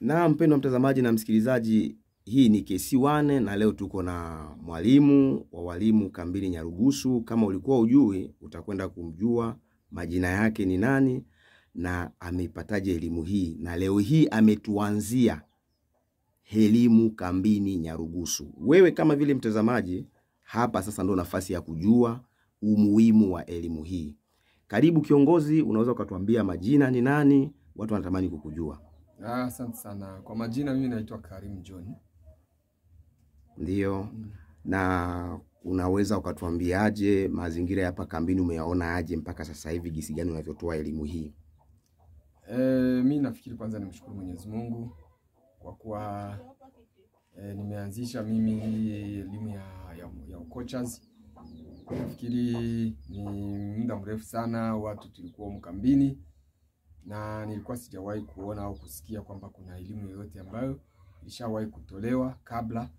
Na mpendwa mtazamaji na msikilizaji, hii ni KC1 na leo tuko na mwalimu wa walimu kambini Nyarugusu. Kama ulikuwa ujui, utakwenda kumjua majina yake ni nani na ameipataje elimu hii. Na leo hii ametuanzia elimu kambini Nyarugusu. Wewe kama vile mtazamaji, hapa sasa ndo nafasi ya kujua umuhimu wa elimu hii. Karibu kiongozi, unaweza ukatuambia majina ni nani? Watu wanatamani kukujua. Asante sana. Kwa majina mimi naitwa Karim John. Ndio. Na unaweza ukatuambiaje mazingira hapa kambini umeyaona aje mpaka sasa hivi, jinsi gani unavyotoa elimu hii? Mimi nafikiri kwanza nimshukuru Mwenyezi Mungu kwa kuwa nimeanzisha mimi elimu ya coaches. Nafikiri ni muda mrefu sana watu tulikuwa mkambini na nilikuwa sijawahi kuona au kusikia kwamba kuna elimu yoyote ambayo ilishawahi kutolewa kabla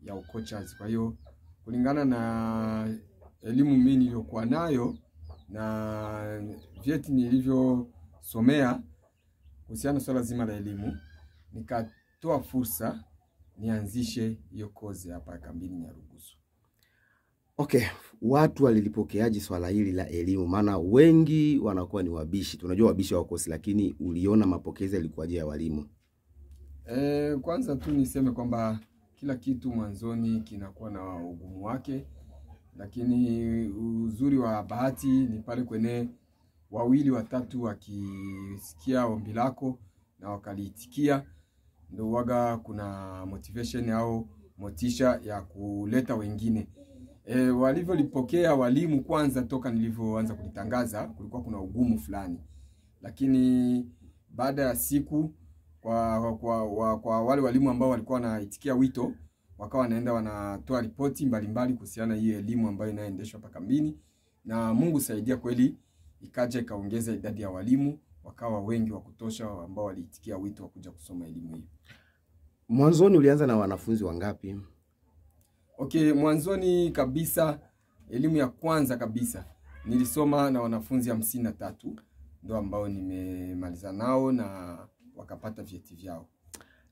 ya coaches. Kwa hiyo kulingana na elimu mimi niliyokuwa nayo na vyeti nilivyosomea kuhusiana swala zima la elimu, nikatoa fursa nianzishe hiyo kozi hapa kambini Nyarugusu. Okay, watu walilipokeaje swala hili la elimu? Maana wengi wanakuwa ni wabishi. Tunajua wabishi hawakosi, lakini uliona mapokezi yalikuwaje ya walimu? Kwanza tu niseme kwamba kila kitu mwanzoni kinakuwa na ugumu wake, lakini uzuri wa bahati ni pale kwenye wawili watatu wakisikia ombi lako na wakaliitikia, ndio waga kuna motivation au motisha ya kuleta wengine. Walivyolipokea walimu kwanza toka nilivyoanza kulitangaza kulikuwa kuna ugumu fulani, lakini baada ya siku kwa wale walimu ambao walikuwa wanaitikia wito, wakawa wanaenda wanatoa ripoti mbalimbali kuhusiana hiyo elimu ambayo inaendeshwa hapa kambini, na Mungu saidia kweli ikaja ikaongeza idadi ya walimu, wakawa wengi wa kutosha ambao waliitikia wito wa kuja kusoma elimu hii. Mwanzoni ulianza na wanafunzi wangapi? Okay, mwanzoni kabisa elimu ya kwanza kabisa nilisoma na wanafunzi 53 ndio ambao nimemaliza nao na wakapata vyeti vyao.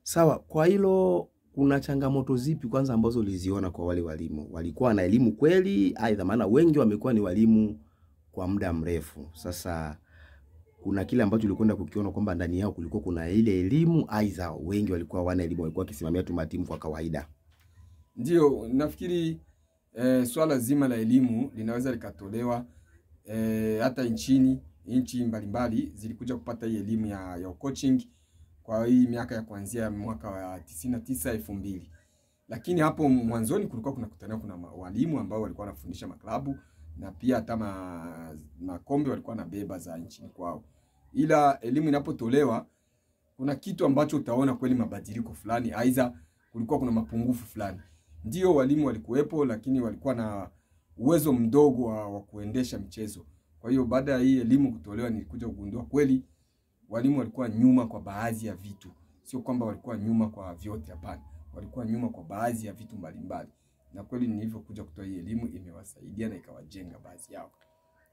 Sawa, kwa hilo kuna changamoto zipi kwanza ambazo uliziona kwa wale walimu? Walikuwa na elimu kweli? Aidha, maana wengi wamekuwa ni walimu kwa muda mrefu. Sasa kuna kile ambacho ulikwenda kukiona kwamba ndani yao kulikuwa kuna ile elimu, aidha wengi walikuwa hawana elimu, walikuwa kisimamia tu matimu kwa kawaida? Ndio, nafikiri swala zima la elimu linaweza likatolewa hata nchi mbalimbali zilikuja kupata hii elimu ya coaching kwa hii miaka ya kuanzia mwaka wa 99 2000. Lakini hapo mwanzoni kulikuwa kuna walimu ambao walikuwa wanafundisha maklabu na pia hata makombe walikuwa na beba za nchini kwao. Ila elimu inapotolewa kuna kitu ambacho utaona kweli mabadiliko fulani, aidha kulikuwa kuna mapungufu fulani. Ndio walimu walikuwepo, lakini walikuwa na uwezo mdogo wa kuendesha mchezo. Kwa hiyo baada ya hii elimu kutolewa nilikuja kugundua kweli walimu walikuwa nyuma kwa baadhi ya vitu. Sio kwamba walikuwa nyuma kwa vyote, hapana. Walikuwa nyuma kwa baadhi ya vitu mbalimbali. Na kweli nilivyokuja kutoa hii elimu imewasaidia na ikawajenga baadhi yao.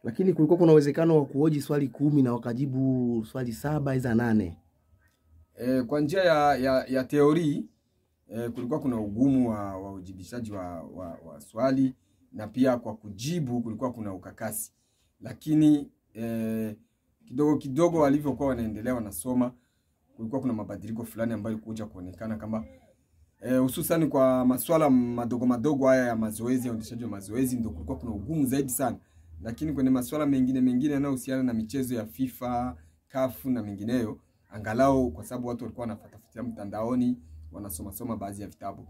Lakini kulikuwa kuna uwezekano wa kuhoji swali 10 na wakajibu swali 7 za 8. Kwa njia ya teori kulikuwa kuna ugumu wa ujibishaji wa swali, na pia kwa kujibu kulikuwa kuna ukakasi. Lakini kidogo walivyokuwa wanaendelea wanasoma, kulikuwa kuna mabadiliko fulani ambayo kuja kuonekana kama hususan kwa masuala madogo haya ya mazoezi, ya uendeshaji wa mazoezi, ndio kulikuwa kuna ugumu zaidi sana. Lakini kwenye masuala mengine yanayohusiana na michezo ya FIFA, CAF na mengineyo, angalau kwa sababu watu walikuwa wanafuatilia mtandaoni, wanasoma baadhi ya vitabu,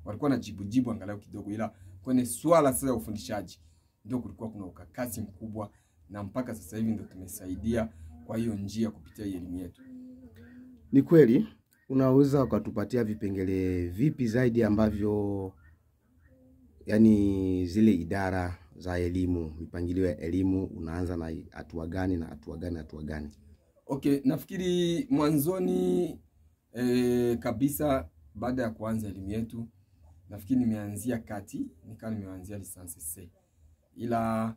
walikuwa na jibu angalau kidogo. Ila kwenye swala sasa ya ufundishaji ndio kulikuwa kuna ukakasi mkubwa, na mpaka sasa hivi ndio tumesaidia kwa hiyo njia kupitia elimu yetu. Ni kweli, unaweza ukatupatia vipengele vipi zaidi ambavyo yani zile idara za elimu, mipangilio ya elimu unaanza na hatua gani na hatua gani? Okay, nafikiri mwanzoni kabisa baada ya kuanza elimu yetu, nafikiri nimeanzia kati, nikawa nimeanzia lisansi C. Ila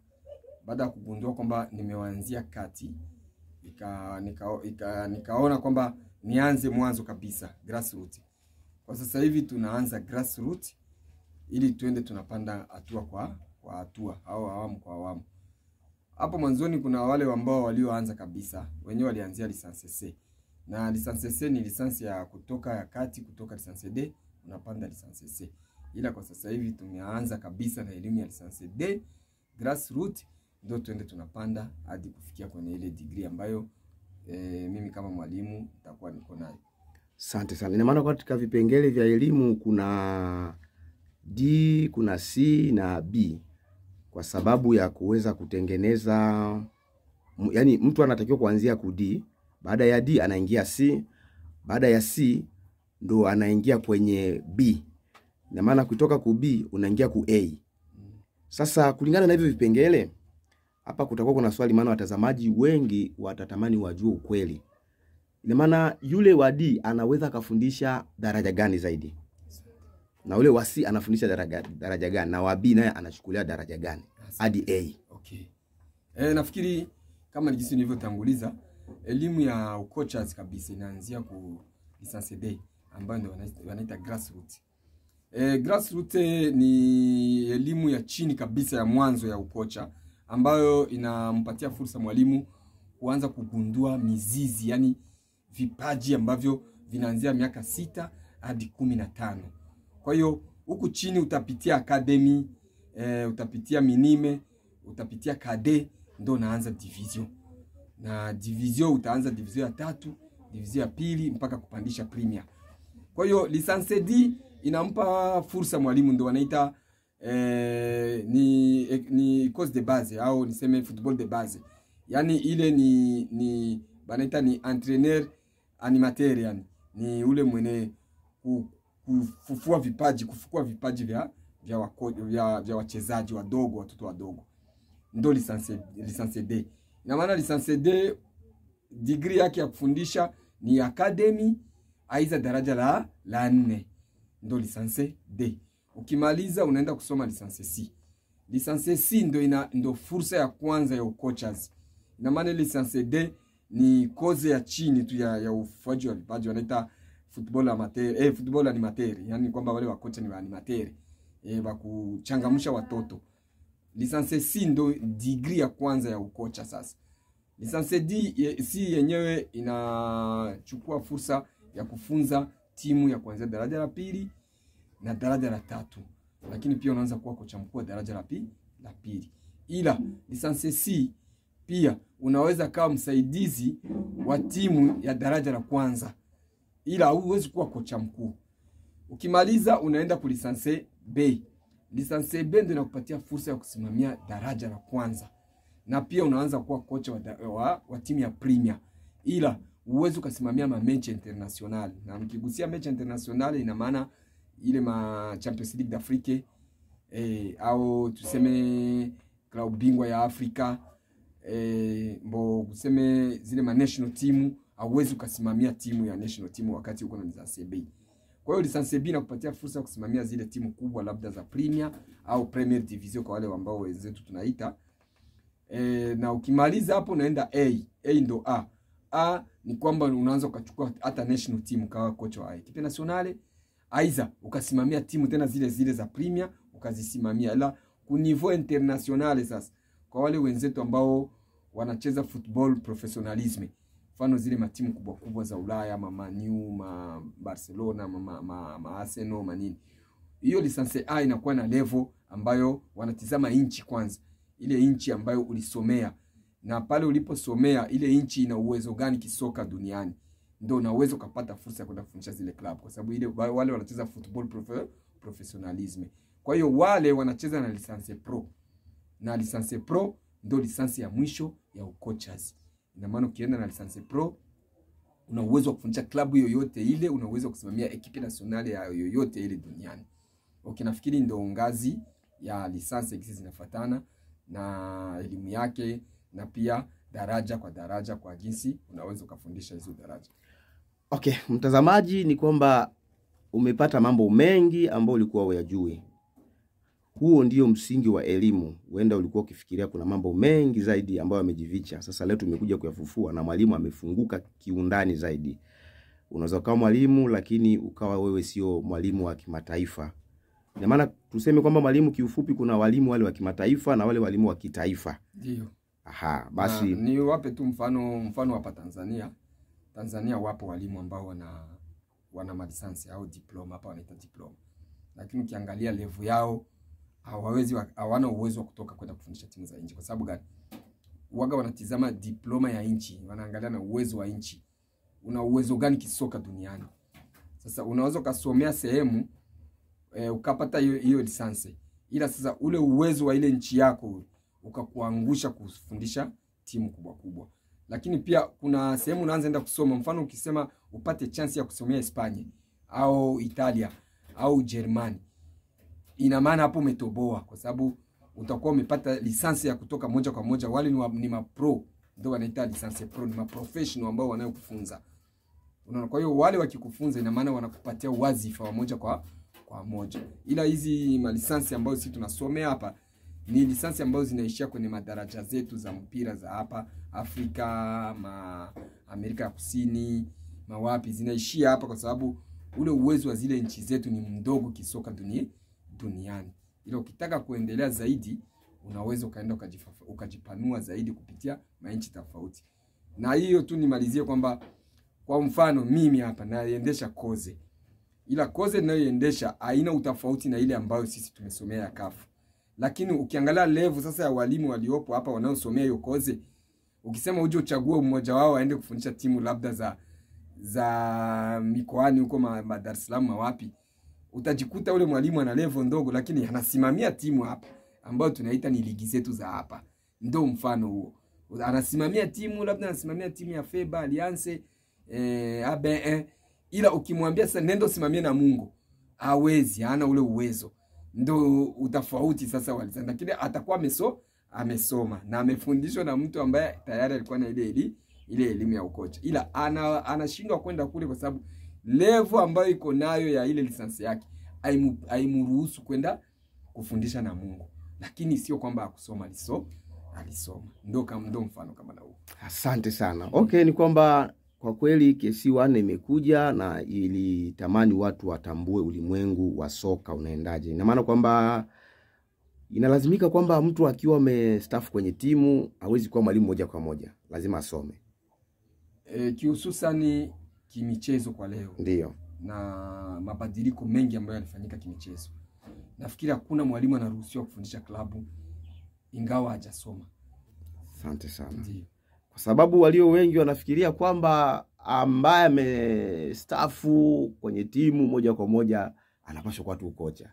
baada ya kugundua kwamba nimeanzia kati, nikaona kwamba nianze mwanzo kabisa grassroots. Kwa sasa hivi tunaanza grassroots ili tuende tunapanda hatua kwa hatua au awamu kwa awamu. Hapo mwanzoni kuna wale ambao walioanza kabisa, wenyewe walianzia licence C. Na licence C ni lisansi ya kutoka ya kati, kutoka licence D unapanda licence C. Ila kwa sasa hivi tumeanza kabisa na elimu ya licence D grassroots, ndio tuende tunapanda hadi kufikia kwenye ile degree ambayo mimi kama mwalimu nitakuwa niko nayo. Asante sana. Ina maana katika vipengele vya elimu kuna D, kuna C na B. Kwa sababu ya kuweza kutengeneza, yani mtu anatakiwa kuanzia ku D, baada ya D anaingia C, baada ya C ndo anaingia kwenye B. Ina maana kutoka ku B unaingia ku A. Sasa kulingana na hivyo vipengele, hapa kutakuwa kuna swali, maana watazamaji wengi watatamani wajue ukweli. Ina maana yule wa D anaweza kufundisha daraja gani zaidi? Na yule wa C anafundisha daraja gani? Na wa B naye anachukulia daraja gani hadi A? Okay. Nafikiri kama jinsi nilivyotanguliza, elimu ya ucoaches kabisa inaanzia ku licence D ambayo ndio wanaita grassroots. Grassroots ni elimu ya chini kabisa ya mwanzo ya ukocha ambayo inampatia fursa mwalimu kuanza kugundua mizizi, yani vipaji ambavyo vinaanzia miaka 6 hadi 15. Kwa hiyo huku chini utapitia academy, utapitia minime, utapitia KD, ndio unaanza division. Na division utaanza division ya 3, division ya 2 mpaka kupandisha premier. Kwa hiyo licence D inampa fursa mwalimu, ndio wanaita ni course de base au niseme football de base. Yani ile ni banaita ni entraîneur animateur, yani ni ule mwenye kufufua vipaji vya wachezaji wadogo, watoto wadogo. Ndio licence D. Ina maana licence D degree yake ya kufundisha ni academy aiza daraja la 4. Ndio licence D. Ukimaliza unaenda kusoma licence C. Licence C ndio fursa ya kwanza ya ucoaches. Ina maana licence D ni kozi ya chini tu ya ufuaji wa vipaji, wanaita football amateur, football animateur, yani kwamba wale wakocha ni wa animateur, wa kuchangamsha watoto. Licence C ndio degree ya kwanza ya ukocha sasa. Licence D C yenyewe inachukua fursa ya kufunza timu ya kuanzia daraja la 2 na daraja la 3. Lakini pia unaanza kuwa kocha mkuu wa daraja la 2. Ila licence C pia unaweza kama msaidizi wa timu ya daraja la kwanza, ila huwezi kuwa kocha mkuu. Ukimaliza unaenda ku licence B. Licence B ndio inakupatia fursa ya kusimamia daraja la kwanza, na pia unaanza kuwa kocha wa timu ya premier, ila uwezi ukasimamia mechi international. Na mkigusia mechi international ina maana ile Champions League d'Afrique, au tuseme klabu bingwa ya Afrika, mbo kuseme zile national team, hauwezi ukasimamia timu ya national team wakati uko na licence B. Kwa hiyo licence B inakupatia fursa ya kusimamia zile timu kubwa labda za Premier au Premier Division kwa wale ambao wenzetu tunaita. Na ukimaliza hapo unaenda A. A ndo A. A ni kwamba unaanza ukachukua hata national team kama kocha wa equipe nationale. Aiza ukasimamia timu tena zile za Premier ukazisimamia, ila ku niveau international sasa kwa wale wenzetu ambao wanacheza football professionalism, mfano zile matimu kubwa kubwa za Ulaya, Man U, Barcelona, Arsenal, manini. Hiyo licence A inakuwa na level ambayo wanatizama inchi kwanza. Ile inchi ambayo ulisomea, na pale uliposomea ile inchi ina uwezo gani kisoka duniani, ndio una uwezo kupata fursa ya kwenda kufundisha zile club, kwa sababu ile wale wanacheza football professionalism. Kwa hiyo wale wanacheza na licence pro, na licence pro ndio licence ya mwisho ya ucoaches. Ina maana ukienda na licence pro una uwezo wa kufundisha klabu yoyote ile, una uwezo wa kusimamia equipe nationale ya yoyote ile duniani. Okay, nafikiri ndio ngazi ya licence hizi zinafuatana na elimu yake, na pia daraja kwa daraja kwa jinsi unaweza kufundisha hizo daraja. Okay, mtazamaji, ni kwamba umepata mambo mengi ambayo ulikuwa uyajui. huo ndio msingi wa elimu. Huenda ulikuwa ukifikiria kuna mambo mengi zaidi ambayo yamejificha. Sasa leo tumekuja kuyafufua na mwalimu amefunguka kiundani zaidi. Unaweza kuwa mwalimu lakini ukawa wewe sio mwalimu wa kimataifa. Ina maana tuseme kwamba mwalimu kiufupi kuna walimu wale wa kimataifa na wale walimu wa kitaifa. Ndio. Aha, basi ni wape tu mfano hapa Tanzania. Tanzania wapo walimu ambao wana malisansi au diploma, hapa wanaita diploma. Lakini ukiangalia level yao hawana uwezo wa kutoka kwenda kufundisha timu za nje. Kwa sababu gani? Waga wanatizama diploma ya nchi, wanaangalia na uwezo wa nchi. Una uwezo gani kisoka duniani? Sasa unaweza kusomea sehemu ukapata hiyo lisansi. Ila sasa ule uwezo wa ile nchi yako ukakuangusha kufundisha timu kubwa kubwa. Lakini pia kuna sehemu unaanza enda kusoma, mfano ukisema upate chance ya kusomea Hispania au Italia au Ujerumani, ina maana hapo umetoboa, kwa sababu utakuwa umepata lisansi ya kutoka moja kwa moja. Wale ni mapro, ndio wanaita lisansi pro, ni maprofessional ambao wanayokufunza. Unaona, kwa hiyo wale wakikufunza ina maana wanakupatia wazifa wa moja kwa moja. Ila hizi malisansi ambazo sisi tunasomea hapa ni lisansi ambazo zinaishia kwenye madaraja zetu za mpira za hapa Afrika, Amerika ya Kusini, mawapi, zinaishia hapa kwa sababu ule uwezo wa zile nchi zetu ni mdogo kisoka duniani. Ila ukitaka kuendelea zaidi, unaweza ukaenda ukajipanua zaidi kupitia manchi tofauti. Na hiyo tu nimalizie kwamba kwa mfano mimi hapa naendesha koze. Ila koze ninayoendesha haina utofauti na ile ambayo sisi tumesomea ya kafu. Lakini ukiangalia level sasa ya walimu waliopo hapa wanaosomea hiyo koze, ukisema uje uchague mmoja wao aende kufundisha timu labda za mikoani huko Dar es Salaam wapi, utajikuta ule mwalimu ana level ndogo lakini anasimamia timu hapa ambayo tunaita ni ligi zetu za hapa. Ndio mfano huo. Anasimamia timu, labda anasimamia timu ya FEBA, Alliance, ABN. Ila ukimwambia sasa nenda usimamie na Mungu, hawezi, hana ule uwezo. Ndio utafauti sasa walizana. Lakini atakuwa amesoma na amefundishwa na mtu ambaye tayari alikuwa na ile elimu ya ukocha. Ila anashindwa kwenda kule kwa sababu level ambayo iko nayo ya ile lisansi yake haimruhusu kwenda kufundisha na Mungu. Lakini sio kwamba akusoma, alisoma. Ndio mfano kama na huo. Asante sana. Okay, ni kwamba kwa kweli KC1 imekuja na ilitamani watu watambue ulimwengu wa soka unaendaje. Ina maana kwamba inalazimika kwamba mtu akiwa amestaff kwenye timu hawezi kuwa mwalimu moja kwa moja, lazima asome. Kihususani kimichezo kwa leo. Ndio. Na mabadiliko mengi ambayo yalifanyika kimichezo. Nafikiri hakuna mwalimu anaruhusiwa kufundisha klabu ingawa hajasoma. Asante sana. Ndio. Kwa sababu walio wengi wanafikiria kwamba ambaye amestaafu kwenye timu moja kwa moja anapaswa kuwa tu kocha.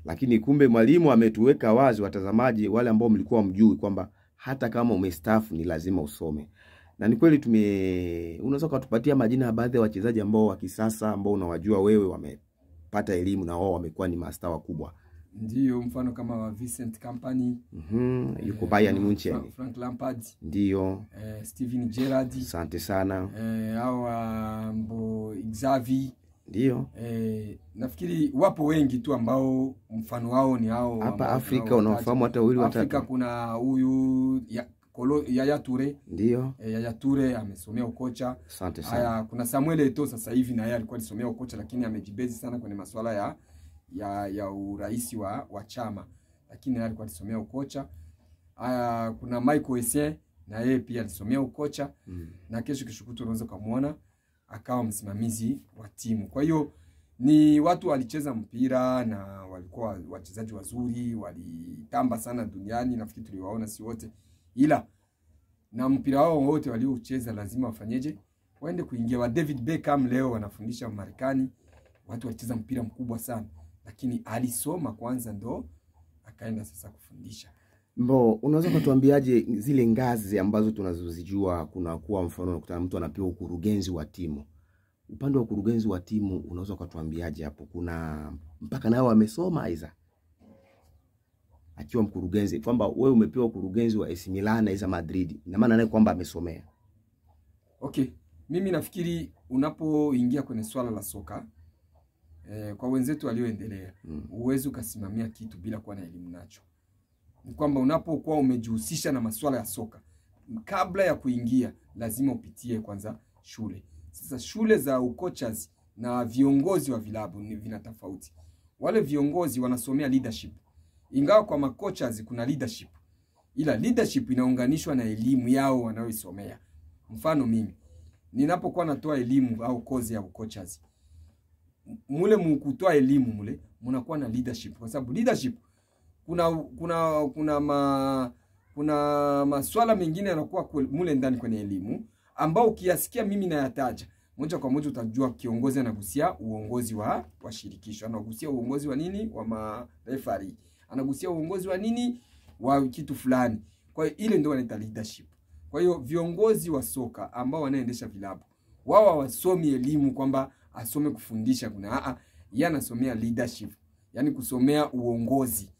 Lakini kumbe mwalimu ametuweka wazi, watazamaji wale ambao mlikuwa mjui, kwamba hata kama umestaafu ni lazima usome. Na ni kweli unaweza kutupatia majina ya baadhi ya wachezaji ambao wa kisasa ambao unawajua wewe wamepata elimu na wao wamekuwa ni mastaa wakubwa? Ndio, mfano kama wa Vincent Kompany, yuko Bayern Munich, Frank Lampard, ndio, Steven Gerrard, asante sana, au Xavi, ndio. Nafikiri wapo wengi tu ambao mfano wao ni hao hapa Afrika. Unawafahamu hata wawili watatu? Afrika kuna huyu Yaya Toure. Ndio. Yaya Toure amesomea ukocha. Asante sana. Haya, kuna Samuel Eto'o sasa hivi na yeye alikuwa alisomea ukocha lakini amejibezi sana kwenye masuala ya uraisi wa chama. Lakini yeye alikuwa alisomea ukocha. Haya, kuna Michael Essien na yeye pia alisomea ukocha. Na kesho kishukuto unaweza kumuona akawa msimamizi wa timu. Kwa hiyo ni watu walicheza mpira na walikuwa wachezaji wazuri, walitamba sana duniani, nafikiri tuliwaona si wote. Ila na mpira wao wote waliocheza lazima wafanyeje? Waende kuingia. Wa David Beckham leo wanafundisha Marekani, watu walicheza mpira mkubwa sana, lakini alisoma kwanza ndo akaenda sasa kufundisha. Unaweza kutuambiaje zile ngazi ambazo tunazozijua? Kuna kuwa mfano unakutana mtu anapewa ukurugenzi wa timu. Upande wa ukurugenzi wa timu unaweza kutuambiaje hapo? Kuna mpaka nao wamesoma aiza akiwa mkurugenzi, kwamba wewe umepewa ukurugenzi wa AC Milan na AC Madrid, ina maana naye kwamba amesomea? Okay, mimi nafikiri unapoingia kwenye swala la soka kwa wenzetu walioendelea, uwezo ukasimamia kitu bila kuwa na elimu nacho. Ni kwamba unapokuwa umejihusisha na masuala ya soka, kabla ya kuingia lazima upitie kwanza shule. Sasa shule za ucoaches na viongozi wa vilabu ni vina tofauti. Wale viongozi wanasomea leadership. Ingawa kwa macoaches kuna leadership, ila leadership inaunganishwa na elimu yao wanayoisomea. Mfano mimi ninapokuwa natoa elimu au kozi ya ucoaches, mule mkutoa elimu mule mnakuwa na leadership, kwa sababu leadership kuna masuala mengine yanakuwa mule ndani kwenye elimu ambao ukiyasikia mimi nayataja moja kwa moja utajua kiongozi anagusia uongozi wa shirikisho, anagusia uongozi wa nini wa marefari, anagusia uongozi wa nini wa kitu fulani. Kwa hiyo ile ndio wanaita leadership. Kwa hiyo viongozi wa soka ambao wanaendesha vilabu, wao hawasomi elimu kwamba asome kufundisha, kuna yeye anasomea leadership, yani kusomea uongozi.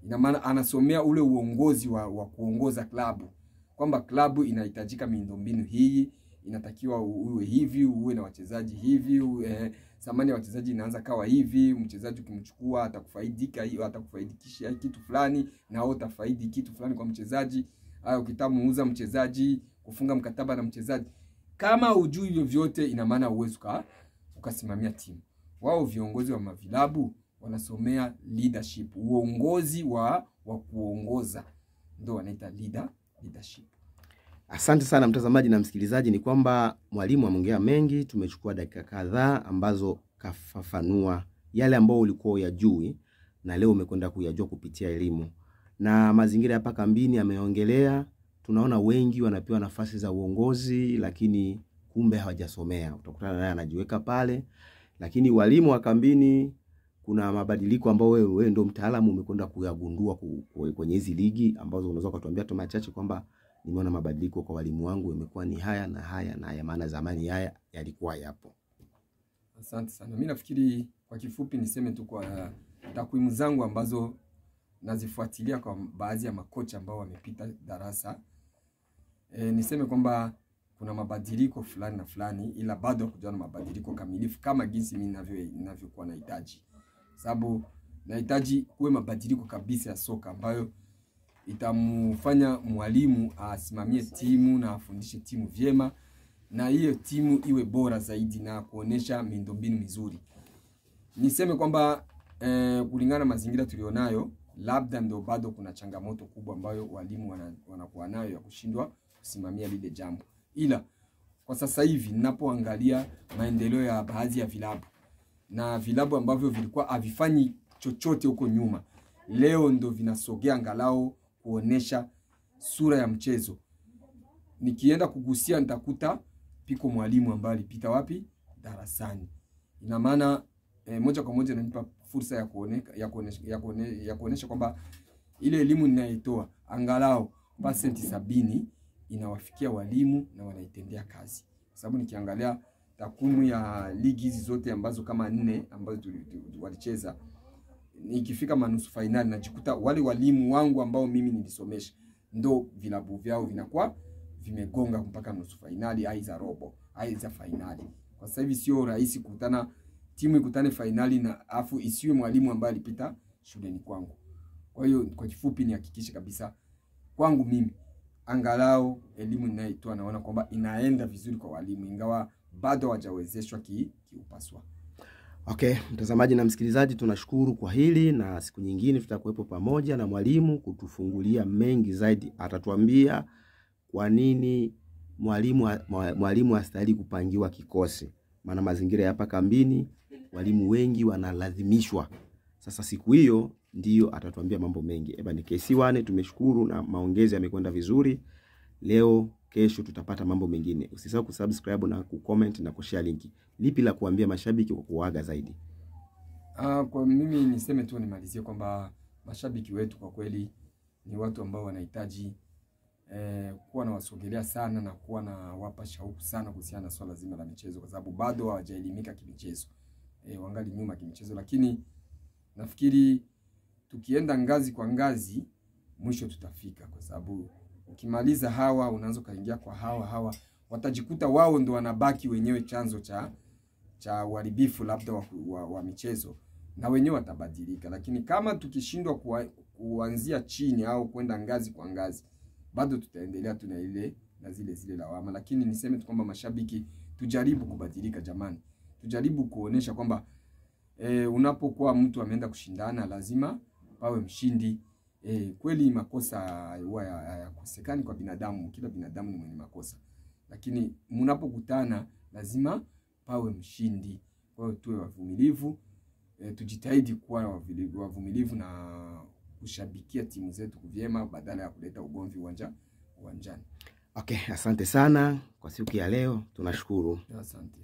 Ina maana anasomea ule uongozi wa kuongoza klabu, kwamba klabu inahitajika miundombinu hii, inatakiwa uwe hivi, uwe na wachezaji hivi, thamani ya wachezaji inaanza kawa hivi, mchezaji ukimchukua atakufaidika hiyo, atakufaidikisha kitu fulani na wewe utafaidi kitu fulani kwa mchezaji. Au ukitamuuza mchezaji, kufunga mkataba na mchezaji. Kama hujui hivyo vyote, ina maana uwezo ukasimamia timu. Wao viongozi wa mavilabu wanasomea leadership, uongozi wa kuongoza, ndio wanaita leadership. Asante sana mtazamaji na msikilizaji, ni kwamba mwalimu ameongea mengi, tumechukua dakika kadhaa ambazo kafafanua yale ambao ulikuwa uyajui na leo umekwenda kuyajua kupitia elimu. Na mazingira hapa kambini ameongelea, tunaona wengi wanapewa nafasi za uongozi lakini kumbe hawajasomea. Utakutana naye anajiweka pale, lakini walimu wa kambini kuna mabadiliko ambao wewe ndio mtaalamu umekwenda kuyagundua kwenye hizi ligi ambazo unaweza kutuambia tu machache kwamba nimeona mabadiliko kwa walimu wangu yamekuwa ni haya na haya na haya, maana zamani haya yalikuwa yapo. Asante sana. Mimi nafikiri kwa kifupi niseme tu kwa takwimu zangu ambazo nazifuatilia kwa baadhi ya makocha ambao wamepita darasa. Niseme kwamba kuna mabadiliko fulani na fulani, ila bado hakujawa na mabadiliko kamilifu kama jinsi mimi ninavyokuwa nahitaji. Sababu nahitaji kuwe mabadiliko kabisa ya soka ambayo itamfanya mwalimu asimamie timu na afundishe timu vyema, na hiyo timu iwe bora zaidi na kuonesha miundombinu mizuri. Niseme kwamba kulingana na mazingira tulionayo, labda ndio bado kuna changamoto kubwa ambayo walimu wanakuwa nayo ya kushindwa kusimamia lile jambo. Ila kwa sasa hivi ninapoangalia maendeleo ya baadhi ya vilabu na vilabu ambavyo vilikuwa havifanyi chochote huko nyuma, leo ndio vinasogea angalau kuonesha sura ya mchezo. Nikienda kugusia nitakuta piko mwalimu ambaye alipita wapi? Darasani. Ina maana moja kwa moja inanipa fursa ya kuonesha kwamba ile elimu ninayoitoa angalau pasenti 70 inawafikia walimu na wanaitendea kazi. Kwa sababu nikiangalia takwimu ya ligi hizi zote ambazo kama 4 ambazo walicheza, nikifika manusu finali najikuta wale walimu wangu ambao mimi nilisomesha ndo vilabu vyao vinakuwa vimegonga mpaka nusu finali, aiza robo, aiza finali. Kwa sasa hivi sio rahisi kukutana timu ikutane finali na afu isiwe mwalimu ambaye alipita shuleni kwangu. Kwa hiyo kwa kifupi nihakikishe kabisa kwangu mimi angalau elimu ninayoitoa naona kwamba inaenda vizuri kwa walimu, ingawa bado hawajawezeshwa kiupaswa. Okay, mtazamaji na msikilizaji, tunashukuru kwa hili, na siku nyingine tutakuwepo pamoja na mwalimu kutufungulia mengi zaidi. Atatuambia kwa nini mwalimu hastahili kupangiwa kikosi. Maana mazingira hapa kambini walimu wengi wanalazimishwa. Sasa siku hiyo ndio atatuambia mambo mengi. Ni KC1, tumeshukuru na maongezi yamekwenda vizuri. Leo kesho tutapata mambo mengine. Usisahau kusubscribe na kucomment na kushare linki. Lipi la kuambia mashabiki kwa kuaga zaidi? Kwa mimi niseme tu nimalizie kwamba mashabiki wetu kwa kweli ni watu ambao wanahitaji kuwa na wasogelea sana na kuwa na wapa shauku sana kuhusiana na swala zima la michezo, kwa sababu bado hawajaelimika kimichezo. Wangali nyuma kimichezo, lakini nafikiri tukienda ngazi kwa ngazi mwisho tutafika, kwa sababu ukimaliza hawa unaanza kaingia kwa hawa watajikuta wao ndo wanabaki wenyewe chanzo cha uharibifu labda wa michezo, na wenyewe watabadilika. Lakini kama tukishindwa kuanzia chini au kwenda ngazi kwa ngazi, bado tutaendelea tuna ile na zile lawama. Lakini niseme tu kwamba mashabiki tujaribu kubadilika jamani. Tujaribu kuonesha kwamba unapokuwa mtu ameenda kushindana lazima pawe mshindi. Kweli makosa huwa hayakosekani kwa binadamu, kila binadamu ni mwenye makosa. Lakini mnapokutana lazima pawe mshindi. Kwa hiyo tuwe wavumilivu, tujitahidi kuwa wavumilivu na kushabikia timu zetu vyema badala ya kuleta ugomvi uwanjani. Okay, asante sana kwa siku ya leo. Tunashukuru. Asante.